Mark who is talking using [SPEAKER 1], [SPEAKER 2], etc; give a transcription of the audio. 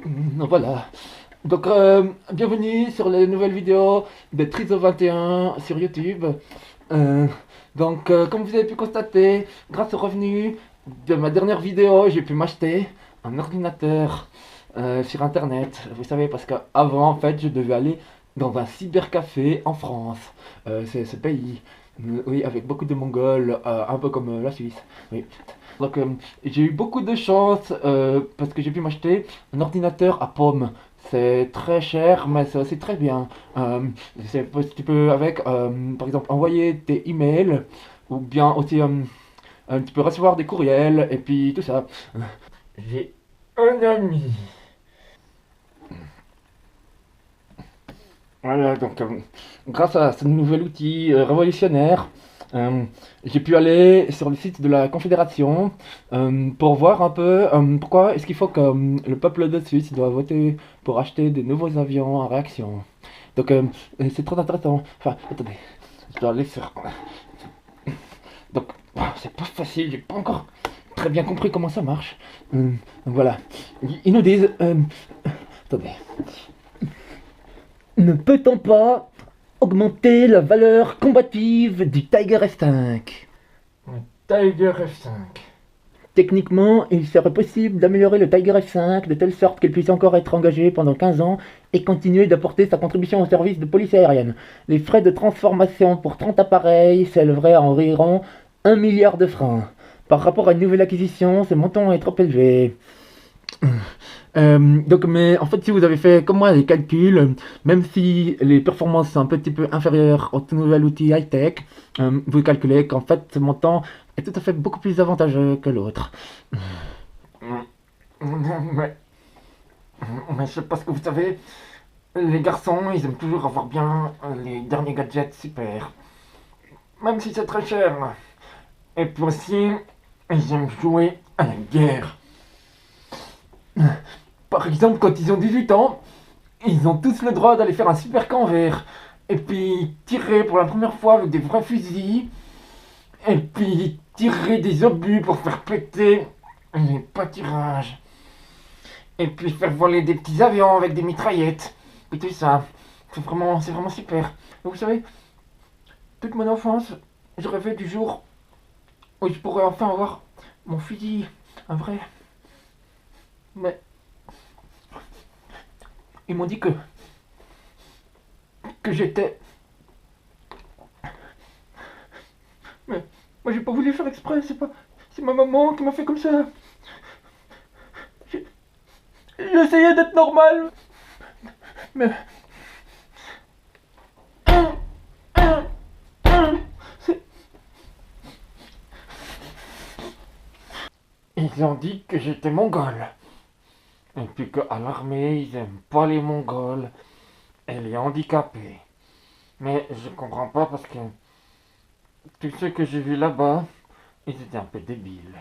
[SPEAKER 1] Voilà. Donc, bienvenue sur les nouvelles vidéos de Trizo21 sur YouTube. Euh, comme vous avez pu constater, grâce aux revenus de ma dernière vidéo, j'ai pu m'acheter un ordinateur sur Internet. Vous savez, parce qu'avant, en fait, je devais aller dans un cybercafé en France. C'est ce pays. Oui, avec beaucoup de Mongols, un peu comme la Suisse. Oui. Donc, j'ai eu beaucoup de chance parce que j'ai pu m'acheter un ordinateur à pomme. C'est très cher, mais c'est aussi très bien. Euh, tu peux avec, par exemple, envoyer tes emails ou bien aussi tu peux recevoir des courriels et puis tout ça. J'ai un ami. Voilà, grâce à ce nouvel outil révolutionnaire, euh, j'ai pu aller sur le site de la Confédération pour voir un peu pourquoi est-ce qu'il faut que le peuple de Suisse doit voter pour acheter des nouveaux avions en réaction. Donc, c'est très intéressant. Enfin, attendez, je dois aller sur. Donc, c'est pas facile, j'ai pas encore très bien compris comment ça marche. Voilà. Ils nous disent. Attendez. Ne peut-on pas augmenter la valeur combative du Tiger F5? Tiger F5. Techniquement, il serait possible d'améliorer le Tiger F5 de telle sorte qu'il puisse encore être engagé pendant 15 ans et continuer d'apporter sa contribution au service de police aérienne. Les frais de transformation pour 30 appareils s'élèveraient à environ 1 milliard de francs. Par rapport à une nouvelle acquisition, ce montant est trop élevé. Mais en fait, si vous avez fait comme moi les calculs, même si les performances sont un petit peu inférieures au tout nouvel outil high-tech, vous calculez qu'en fait ce montant est tout à fait beaucoup plus avantageux que l'autre. Mais, mais je sais pas ce que vous savez, les garçons, ils aiment toujours avoir bien les derniers gadgets super. Même si c'est très cher. Et puis aussi, ils aiment jouer à la guerre. Par exemple, quand ils ont 18 ans, ils ont tous le droit d'aller faire un super camp vert. Et puis tirer pour la première fois avec des vrais fusils. Et puis tirer des obus pour faire péter les pâtirages. Et puis faire voler des petits avions avec des mitraillettes. Et tout ça. C'est vraiment super. Et vous savez, toute mon enfance, je rêvais du jour où je pourrais enfin avoir mon fusil. Un vrai. Mais ils m'ont dit que j'étais. Mais moi j'ai pas voulu faire exprès, c'est pas. C'est ma maman qui m'a fait comme ça. J'ai essayé d'être normal, mais. Ils ont dit que j'étais mongol. Et puis qu'à l'armée, ils aiment pas les mongols et les handicapés. Mais je comprends pas parce que tous ceux que j'ai vus là-bas, ils étaient un peu débiles.